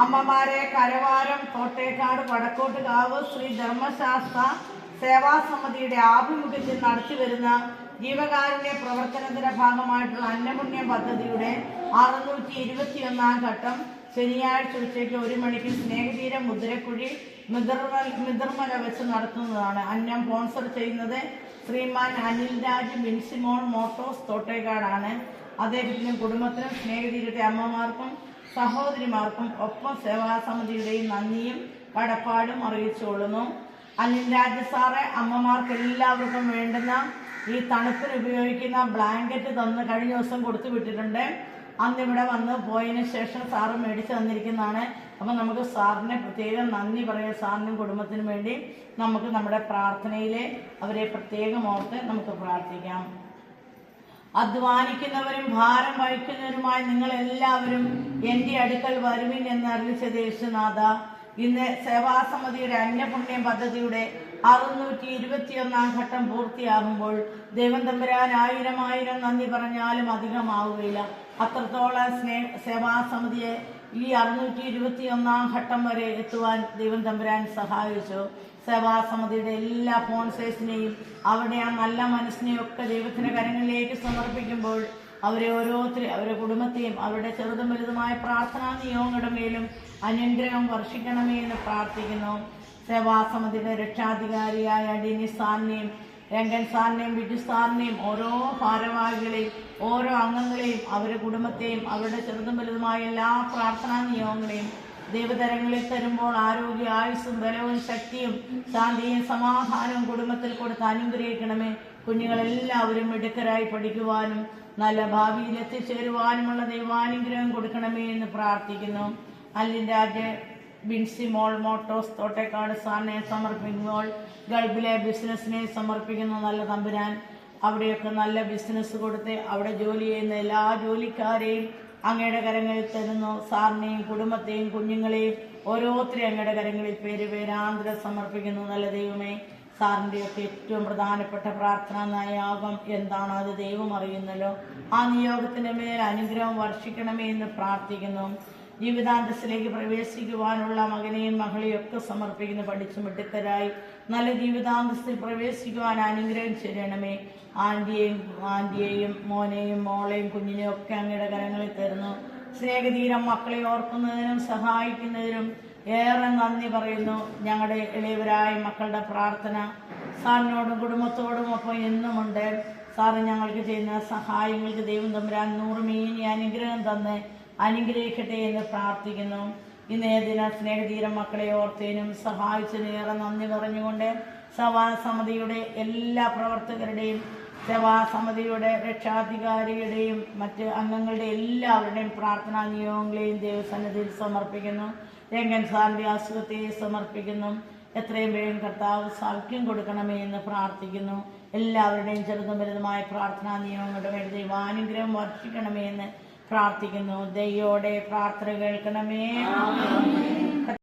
അമ്മമാരെ കരവാരം തോട്ടേക്കാട് വടക്കോട്ടുകാവ് ശ്രീ ധർമ്മശാസ്ത്ര സേവാസമിതിയുടെ ആഭിമുഖ്യത്തിൽ നടത്തിവരുന്ന ജീവകാരുണ്യ പ്രവർത്തനത്തിന്റെ ഭാഗമായിട്ടുള്ള അന്നപുണ്യം പദ്ധതിയുടെ 621 ഘട്ടം ശനിയാഴ്ച ഉച്ചയ്ക്ക് 1 മണിക്ക് സ്നേഹതീരം മുദ്രക്കുഴി മിതിർമല വെച്ച് നടത്തുന്നതാണ്. അന്നം സ്പോൺസർ ചെയ്യുന്നത് ശ്രീമാൻ അനിൽ രാജ് ബിൻസിമോൾ മോട്ടോസ് തോട്ടേക്കാടാണ്. അദ്ദേഹത്തിനും കുടുംബത്തിനും സ്നേഹതീരത്തെ അമ്മമാർക്കും സഹോദരിമാർക്കും ഒപ്പം സേവാസമിതിയുടെയും നന്ദിയും കടപ്പാടും അറിയിച്ചുകൊള്ളുന്നു. അനിൽ രാജ് സാറെ അമ്മമാർക്ക് എല്ലാവർക്കും വേണ്ടുന്ന ഈ തണുപ്പിന് ഉപയോഗിക്കുന്ന ബ്ലാങ്കറ്റ് തന്ന് കഴിഞ്ഞ ദിവസം കൊടുത്തു വിട്ടിട്ടുണ്ട്. അന്നിവിടെ വന്ന് പോയതിന് ശേഷം സാറ് മേടിച്ച് തന്നിരിക്കുന്നതാണ്. അപ്പം നമുക്ക് സാറിനെ പ്രത്യേകം നന്ദി പറയാം. സാറിനും കുടുംബത്തിനും വേണ്ടി നമുക്ക് നമ്മുടെ പ്രാർത്ഥനയിലെ അവരെ പ്രത്യേകം ഓർത്ത് നമുക്ക് പ്രാർത്ഥിക്കാം. അധ്വാനിക്കുന്നവരും ഭാരം വഹിക്കുന്നവരുമായി നിങ്ങൾ എല്ലാവരും എൻ്റെ അടുക്കൽ വരുവിൻ എന്ന് അരുളിച്ചത് യേശുനാഥ. ഇന്ന് സേവാസമിതിയുടെ അന്നപുണ്യം പദ്ധതിയുടെ 621 ഘട്ടം പൂർത്തിയാകുമ്പോൾ ദൈവം തമ്പുരാൻ 1000 നന്ദി പറഞ്ഞാലും അധികമാവുകയില്ല. അത്രത്തോളം സേവാസമിതിയെ ഈ 621 ഘട്ടം വരെ എത്തുവാൻ ദൈവം തമ്പുരാൻ സഹായിച്ചു. സേവാസമിതിയുടെ എല്ലാ സ്പോൺസേഴ്സിനെയും അവരുടെ ആ നല്ല മനസ്സിനെയും ഒക്കെ ദൈവത്തിന്റെ കരങ്ങളിലേക്ക് സമർപ്പിക്കുമ്പോൾ അവരെ ഓരോരുത്തരെയും അവരുടെ കുടുംബത്തെയും അവരുടെ ചെറുതും വലുതുമായ പ്രാർത്ഥനാ നിയോഗങ്ങളുടെ മേലും അനുഗ്രഹം വർഷിക്കണമേ എന്ന് പ്രാർത്ഥിക്കുന്നു. സേവാസമിതിയുടെ രക്ഷാധികാരിയായ ഡിനി സാറിനെയും രംഗൻ സാറിനെയും ബിജു സാറിനെയും ഓരോ ഭാരവാഹികളെയും ഓരോ അംഗങ്ങളെയും അവരുടെ കുടുംബത്തെയും അവരുടെ ചെറുതും വലുതുമായ എല്ലാ പ്രാർത്ഥനാ നിയോഗങ്ങളെയും ദൈവതരങ്ങളിൽ തരുമ്പോൾ ആരോഗ്യ ആയുസ്സും ബലവും ശക്തിയും ശാന്തിയും സമാധാനവും കുടുംബത്തിൽ കൊടുത്ത് അനുഗ്രഹിക്കണമേ. കുഞ്ഞുങ്ങളെല്ലാവരും മിടുക്കരായി പഠിക്കുവാനും നല്ല ഭാവിയിൽ എത്തിച്ചേരുവാനുമുള്ള ദൈവാനുഗ്രഹം കൊടുക്കണമേ എന്ന് പ്രാർത്ഥിക്കുന്നു. അനിൽ രാജ് ബിൻസിമോൾ മോട്ടോസ് തോട്ടേക്കാട് സാറിനെ സമർപ്പിക്കുമ്പോൾ ഗൾഫിലെ ബിസിനസ്സിനെ സമർപ്പിക്കുന്നു. നല്ല തമ്പുരാൻ അവിടെയൊക്കെ നല്ല ബിസിനസ് കൊടുത്ത് അവിടെ ജോലി ചെയ്യുന്ന എല്ലാ ജോലിക്കാരെയും അങ്ങയുടെ കരങ്ങളിൽ തരുന്നു. സാറിനെയും കുടുംബത്തെയും കുഞ്ഞുങ്ങളെയും ഓരോരുത്തരെയും അങ്ങയുടെ കരങ്ങളിൽ പേരാന്തരം സമർപ്പിക്കുന്നു. നല്ല ദൈവമേ, സാറിൻ്റെയൊക്കെ ഏറ്റവും പ്രധാനപ്പെട്ട പ്രാർത്ഥനാ നിയോഗം എന്താണ് അത് ദൈവം അറിയുന്നല്ലോ. ആ നിയോഗത്തിൻ്റെ മേൽ അനുഗ്രഹം വർഷിക്കണമേ എന്ന് പ്രാർത്ഥിക്കുന്നു. ജീവിതാന്തസ്സിലേക്ക് പ്രവേശിക്കുവാനുള്ള മകനെയും മകളെയും ഒക്കെ സമർപ്പിക്കുന്നു. പഠിച്ചു മിടുക്കരായി നല്ല ജീവിതാന്തസ്സിൽ പ്രവേശിക്കുവാൻ അനുഗ്രഹം ചെയ്യണമേ. ആൻറ്റിയെയും മോനെയും മോളെയും കുഞ്ഞിനെയും ഒക്കെ അങ്ങയുടെ കരങ്ങളിൽ തരുന്നു. സ്നേഹതീരം മക്കളെ ഓർക്കുന്നതിനും സഹായിക്കുന്നതിനും ഏറെ നന്ദി പറയുന്നു. ഞങ്ങളുടെ ഇളയവരായ മക്കളുടെ പ്രാർത്ഥന സാറിനോടും കുടുംബത്തോടും ഒപ്പം എന്നുമുണ്ട്. സാറ് ഞങ്ങൾക്ക് ചെയ്യുന്ന സഹായങ്ങൾക്ക് ദൈവം തമ്പുരാൻ 100 മേനി അനുഗ്രഹം തന്ന് അനുഗ്രഹിക്കട്ടെ എന്ന് പ്രാർത്ഥിക്കുന്നു. ഇന്നേ ദിന സ്നേഹതീരം മക്കളെ ഓർത്തേനും സഹായിച്ചതിനേറെ നന്ദി പറഞ്ഞുകൊണ്ട് സേവാസമിതിയുടെ എല്ലാ പ്രവർത്തകരുടെയും സേവാസമിതിയുടെ രക്ഷാധികാരിയുടെയും മറ്റ് അംഗങ്ങളുടെ എല്ലാവരുടെയും പ്രാർത്ഥനാ നിയോഗങ്ങളെയും ദൈവസന്നിധിയിൽ സമർപ്പിക്കുന്നു. രംഗൻ സാറിൻ്റെ അസുഖത്തെ സമർപ്പിക്കുന്നു. എത്രയും വേഗം കർത്താവ് സൗഖ്യം കൊടുക്കണമേ എന്ന് പ്രാർത്ഥിക്കുന്നു. എല്ലാവരുടെയും ചെറുതും വലുതുമായ പ്രാർത്ഥനാ നിയോഗങ്ങളുടെ മേൽ ദൈവാനുഗ്രഹം വർഷിക്കണമേ എന്ന് പ്രാർത്ഥിക്കുന്നു. ദൈവയോടെ പ്രാർത്ഥന കേൾക്കണമേ.